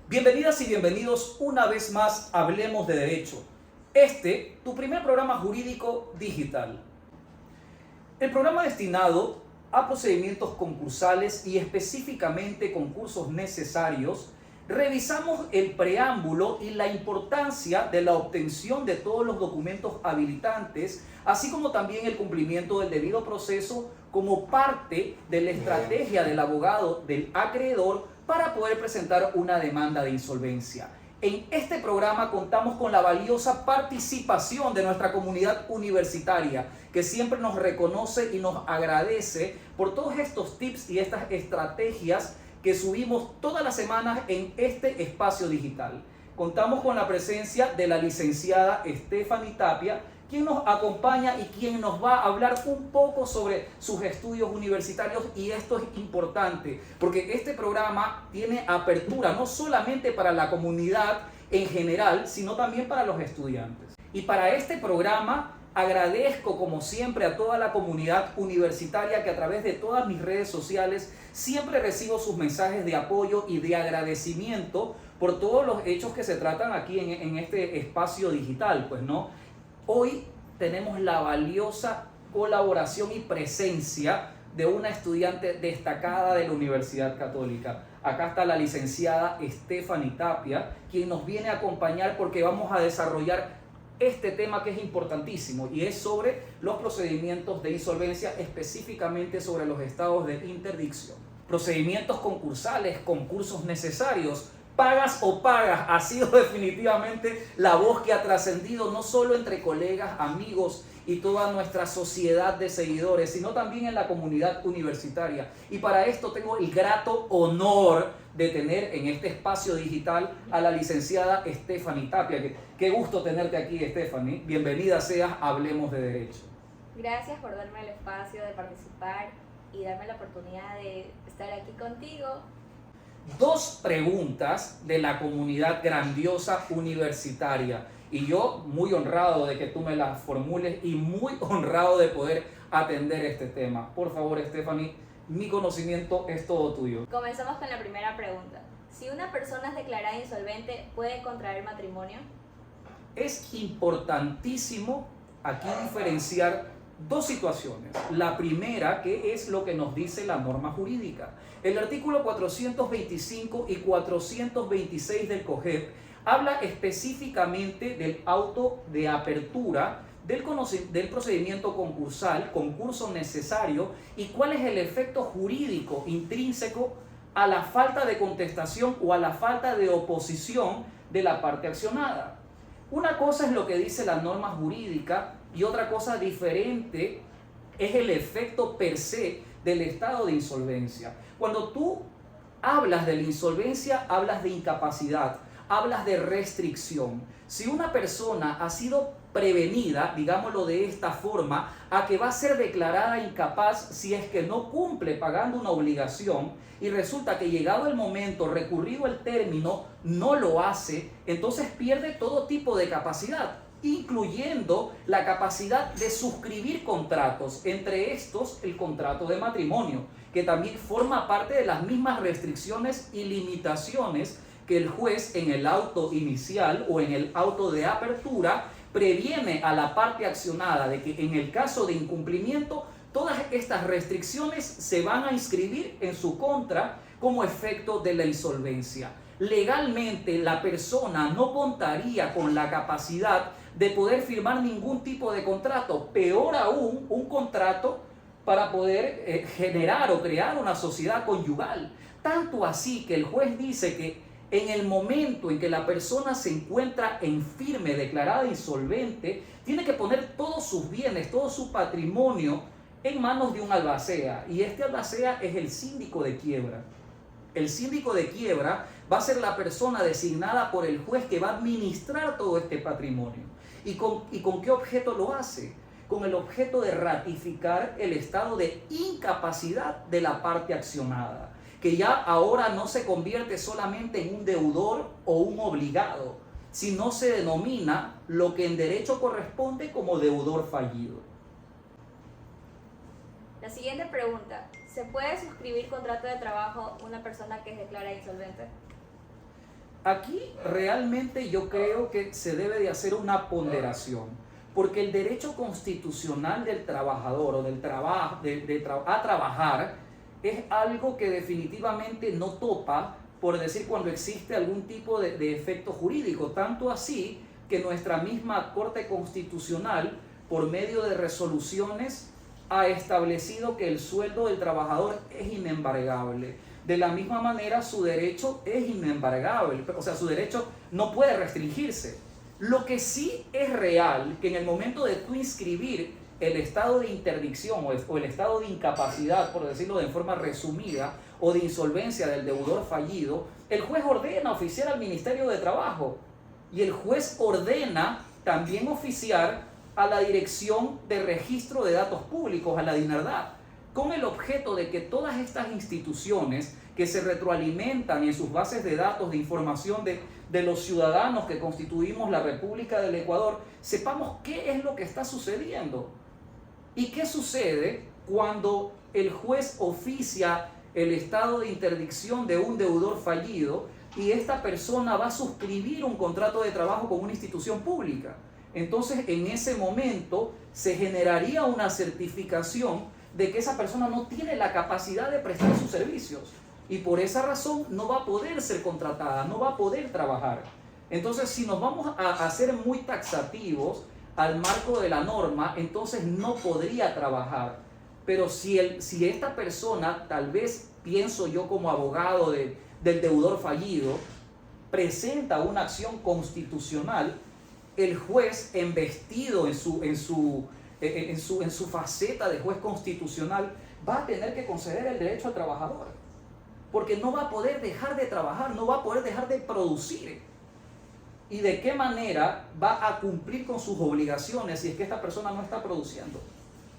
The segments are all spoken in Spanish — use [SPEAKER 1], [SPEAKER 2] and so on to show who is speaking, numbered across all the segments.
[SPEAKER 1] Bienvenidas y bienvenidos una vez más a Hablemos de Derecho. Tu primer programa jurídico digital. El programa destinado a procedimientos concursales y específicamente concursos necesarios, revisamos el preámbulo y la importancia de la obtención de todos los documentos habilitantes, así como también el cumplimiento del debido proceso como parte de la estrategia del abogado del acreedor para poder presentar una demanda de insolvencia. En este programa contamos con la valiosa participación de nuestra comunidad universitaria, que siempre nos reconoce y nos agradece por todos estos tips y estas estrategias que subimos todas las semanas en este espacio digital. Contamos con la presencia de la licenciada Stephanie Tapia, quien nos acompaña y quien nos va a hablar un poco sobre sus estudios universitarios, y esto es importante porque este programa tiene apertura no solamente para la comunidad en general, sino también para los estudiantes. Y para este programa agradezco como siempre a toda la comunidad universitaria que a través de todas mis redes sociales siempre recibo sus mensajes de apoyo y de agradecimiento por todos los hechos que se tratan aquí en este espacio digital, pues, ¿no? Hoy tenemos la valiosa colaboración y presencia de una estudiante destacada de la Universidad Católica. Acá está la licenciada Stephanie Tapia, quien nos viene a acompañar porque vamos a desarrollar este tema que es importantísimo, y es sobre los procedimientos de insolvencia, específicamente sobre los estados de interdicción. Procedimientos concursales, concursos necesarios, pagas o pagas, ha sido definitivamente la voz que ha trascendido no solo entre colegas, amigos y toda nuestra sociedad de seguidores, sino también en la comunidad universitaria. Y para esto tengo el grato honor de tener en este espacio digital a la licenciada Stephanie Tapia. Qué gusto tenerte aquí, Stephanie. Bienvenida seas a Hablemos de Derecho.
[SPEAKER 2] Gracias por darme el espacio de participar y darme la oportunidad de estar aquí contigo.
[SPEAKER 1] Dos preguntas de la comunidad grandiosa universitaria, y yo muy honrado de que tú me las formules y muy honrado de poder atender este tema. Por favor, Stephanie, mi conocimiento es todo tuyo.
[SPEAKER 2] Comenzamos con la primera pregunta. Si una persona es declarada insolvente, ¿puede contraer matrimonio?
[SPEAKER 1] Es importantísimo aquí diferenciar dos situaciones. La primera, que es lo que nos dice la norma jurídica. El artículo 425 y 426 del COGEP habla específicamente del auto de apertura del procedimiento concursal, concurso necesario, y cuál es el efecto jurídico intrínseco a la falta de contestación o a la falta de oposición de la parte accionada. Una cosa es lo que dice la norma jurídica y otra cosa diferente es el efecto per se del estado de insolvencia. Cuando tú hablas de la insolvencia, hablas de incapacidad, hablas de restricción. Si una persona ha sido prevenida, digámoslo de esta forma, a que va a ser declarada incapaz si es que no cumple pagando una obligación, y resulta que llegado el momento, recurrido el término, no lo hace, entonces pierde todo tipo de capacidad, incluyendo la capacidad de suscribir contratos, entre estos el contrato de matrimonio, que también forma parte de las mismas restricciones y limitaciones que el juez en el auto inicial o en el auto de apertura previene a la parte accionada de que en el caso de incumplimiento todas estas restricciones se van a inscribir en su contra como efecto de la insolvencia. Legalmente la persona no contaría con la capacidad de poder firmar ningún tipo de contrato, peor aún un contrato para poder generar o crear una sociedad conyugal. Tanto así que el juez dice que en el momento en que la persona se encuentra en firme, declarada insolvente, tiene que poner todos sus bienes, todo su patrimonio en manos de un albacea, y este albacea es el síndico de quiebra. El síndico de quiebra va a ser la persona designada por el juez que va a administrar todo este patrimonio. ¿Y con qué objeto lo hace? Con el objeto de ratificar el estado de incapacidad de la parte accionada, que ya ahora no se convierte solamente en un deudor o un obligado, sino se denomina lo que en derecho corresponde como deudor fallido.
[SPEAKER 2] La siguiente pregunta. ¿Se puede suscribir contrato de trabajo una persona que es declarada insolvente?
[SPEAKER 1] Aquí realmente yo creo que se debe de hacer una ponderación, porque el derecho constitucional del trabajador o del trabajo a trabajar es algo que definitivamente no topa, por decir, cuando existe algún tipo de efecto jurídico, tanto así que nuestra misma Corte Constitucional, por medio de resoluciones, ha establecido que el sueldo del trabajador es inembargable. De la misma manera, su derecho es inembargable, o sea, su derecho no puede restringirse. Lo que sí es real, que en el momento de tú inscribir el estado de interdicción o el estado de incapacidad, por decirlo de forma resumida, o de insolvencia del deudor fallido, el juez ordena oficiar al Ministerio de Trabajo y el juez ordena también oficiar a la Dirección de Registro de Datos Públicos, a la DINERDAT, con el objeto de que todas estas instituciones que se retroalimentan en sus bases de datos de información de los ciudadanos que constituimos la República del Ecuador, sepamos qué es lo que está sucediendo y qué sucede cuando el juez oficia el estado de interdicción de un deudor fallido y esta persona va a suscribir un contrato de trabajo con una institución pública. Entonces, en ese momento se generaría una certificación de que esa persona no tiene la capacidad de prestar sus servicios y por esa razón no va a poder ser contratada, no va a poder trabajar. Entonces, si nos vamos a hacer muy taxativos al marco de la norma, entonces no podría trabajar. Pero si esta persona, tal vez pienso yo como abogado del deudor fallido, presenta una acción constitucional, el juez, embestido en su faceta de juez constitucional, va a tener que conceder el derecho al trabajador, porque no va a poder dejar de trabajar, no va a poder dejar de producir. ¿Y de qué manera va a cumplir con sus obligaciones si es que esta persona no está produciendo?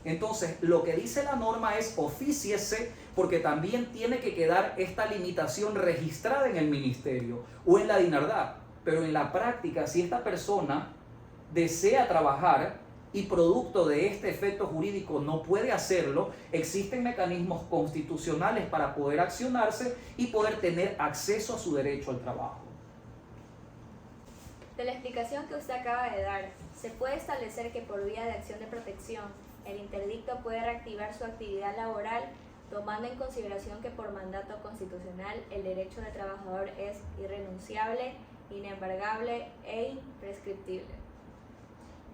[SPEAKER 1] Entonces, lo que dice la norma es ofíciese, porque también tiene que quedar esta limitación registrada en el ministerio o en la DINERDAT. Pero en la práctica, si esta persona desea trabajar y producto de este efecto jurídico no puede hacerlo, existen mecanismos constitucionales para poder accionarse y poder tener acceso a su derecho al trabajo.
[SPEAKER 2] De la explicación que usted acaba de dar, ¿se puede establecer que por vía de acción de protección el interdicto puede reactivar su actividad laboral, tomando en consideración que por mandato constitucional el derecho del trabajador es irrenunciable, inembargable e imprescriptible?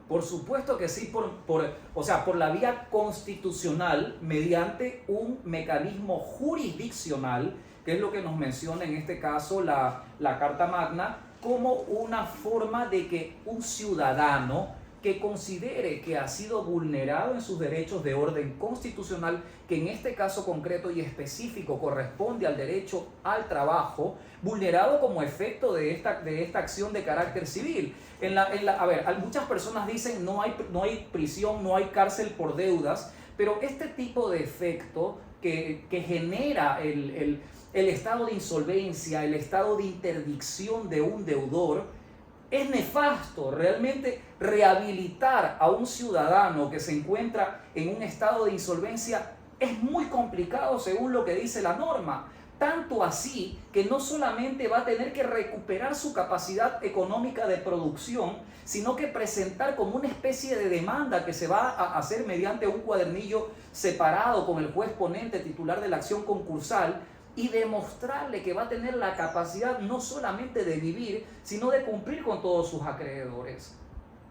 [SPEAKER 1] Por supuesto que sí, por la vía constitucional, mediante un mecanismo jurisdiccional, que es lo que nos menciona en este caso la Carta Magna, como una forma de que un ciudadano que considere que ha sido vulnerado en sus derechos de orden constitucional, que en este caso concreto y específico corresponde al derecho al trabajo, vulnerado como efecto de esta acción de carácter civil. Muchas personas dicen no hay prisión, no hay cárcel por deudas, pero este tipo de efecto que genera el estado de insolvencia, el estado de interdicción de un deudor, es nefasto. Realmente rehabilitar a un ciudadano que se encuentra en un estado de insolvencia es muy complicado según lo que dice la norma. Tanto así que no solamente va a tener que recuperar su capacidad económica de producción, sino que presentar como una especie de demanda que se va a hacer mediante un cuadernillo separado con el juez ponente titular de la acción concursal, y demostrarle que va a tener la capacidad no solamente de vivir, sino de cumplir con todos sus acreedores.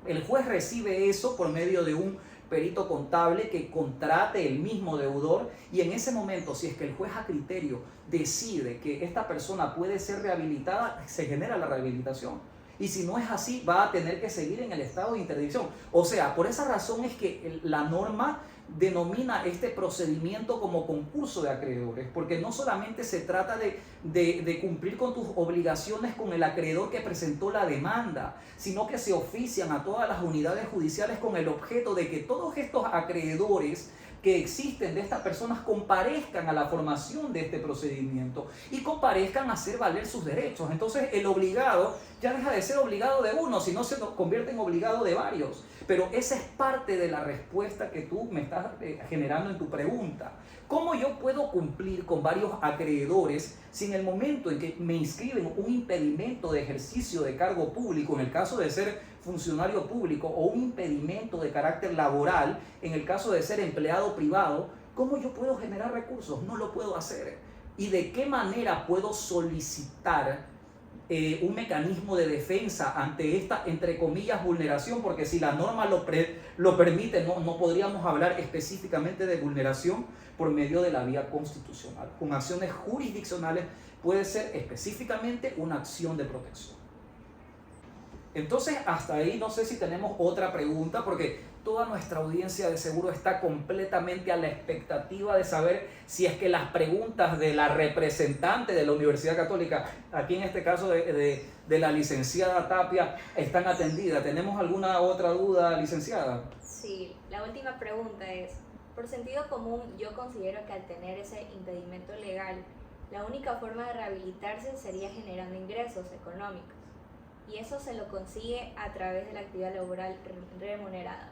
[SPEAKER 1] El juez recibe eso por medio de un perito contable que contrate el mismo deudor, y en ese momento, si es que el juez a criterio decide que esta persona puede ser rehabilitada, se genera la rehabilitación. Y si no es así, va a tener que seguir en el estado de interdicción. O sea, por esa razón es que la norma denomina este procedimiento como concurso de acreedores, porque no solamente se trata de cumplir con tus obligaciones con el acreedor que presentó la demanda, sino que se ofician a todas las unidades judiciales con el objeto de que todos estos acreedores que existen de estas personas comparezcan a la formación de este procedimiento y comparezcan a hacer valer sus derechos. Entonces el obligado ya deja de ser obligado de uno, sino se convierte en obligado de varios. Pero esa es parte de la respuesta que tú me estás generando en tu pregunta. ¿Cómo yo puedo cumplir con varios acreedores si en el momento en que me inscriben un impedimento de ejercicio de cargo público, en el caso de ser funcionario público, o un impedimento de carácter laboral, en el caso de ser empleado privado, cómo yo puedo generar recursos? No lo puedo hacer. ¿Y de qué manera puedo solicitar un mecanismo de defensa ante esta, entre comillas, vulneración? Porque si la norma lo permite, no podríamos hablar específicamente de vulneración por medio de la vía constitucional. Con acciones jurisdiccionales puede ser específicamente una acción de protección. Entonces, hasta ahí no sé si tenemos otra pregunta, porque toda nuestra audiencia de seguro está completamente a la expectativa de saber si es que las preguntas de la representante de la Universidad Católica, aquí en este caso de la licenciada Tapia, están atendidas. ¿Tenemos alguna otra duda, licenciada?
[SPEAKER 2] Sí, la última pregunta es, por sentido común, yo considero que al tener ese impedimento legal, la única forma de rehabilitarse sería generando ingresos económicos. Y eso se lo consigue a través de la actividad laboral remunerada.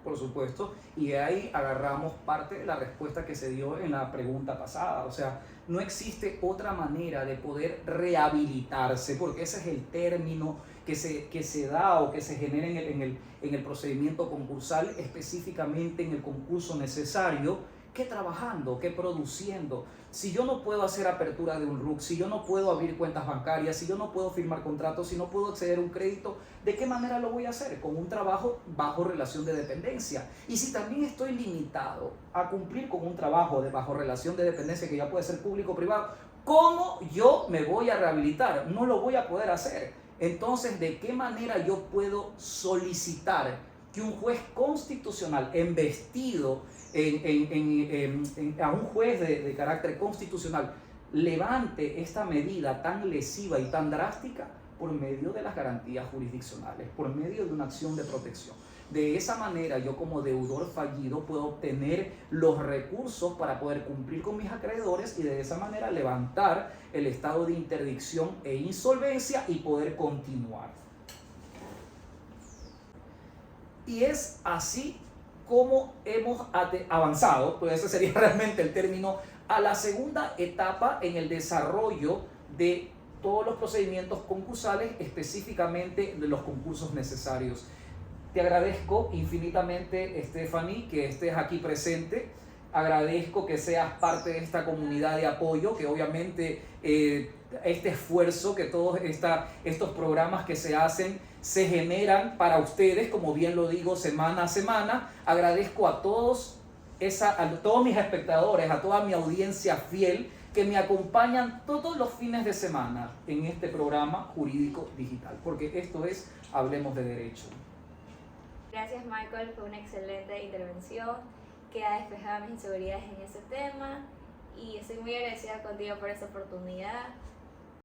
[SPEAKER 1] Por supuesto, y de ahí agarramos parte de la respuesta que se dio en la pregunta pasada. O sea, no existe otra manera de poder rehabilitarse, porque ese es el término que se da o que se genera en el procedimiento concursal, específicamente en el concurso necesario, que trabajando, que produciendo. Si yo no puedo hacer apertura de un RUC, si yo no puedo abrir cuentas bancarias, si yo no puedo firmar contratos, si no puedo acceder a un crédito, ¿de qué manera lo voy a hacer? Con un trabajo bajo relación de dependencia. Y si también estoy limitado a cumplir con un trabajo bajo relación de dependencia, que ya puede ser público o privado, ¿cómo yo me voy a rehabilitar? No lo voy a poder hacer. Entonces, ¿de qué manera yo puedo solicitar que un juez constitucional embestido a un juez de carácter constitucional levante esta medida tan lesiva y tan drástica? Por medio de las garantías jurisdiccionales, por medio de una acción de protección? De esa manera yo, como deudor fallido, puedo obtener los recursos para poder cumplir con mis acreedores y de esa manera levantar el estado de interdicción e insolvencia y poder continuar. Y es así como hemos avanzado, pues ese sería realmente el término, a la segunda etapa en el desarrollo de todos los procedimientos concursales, específicamente de los concursos necesarios. Te agradezco infinitamente, Stephanie, que estés aquí presente. Agradezco que seas parte de esta comunidad de apoyo, que obviamente este esfuerzo, que todos estos programas que se hacen, se generan para ustedes, como bien lo digo, semana a semana. Agradezco a todos mis espectadores, a toda mi audiencia fiel, que me acompañan todos los fines de semana en este programa jurídico digital, porque esto es Hablemos de Derecho.
[SPEAKER 2] Gracias, Michael, fue una excelente intervención que ha despejado mis inseguridades en este tema y estoy muy agradecida contigo por esta oportunidad.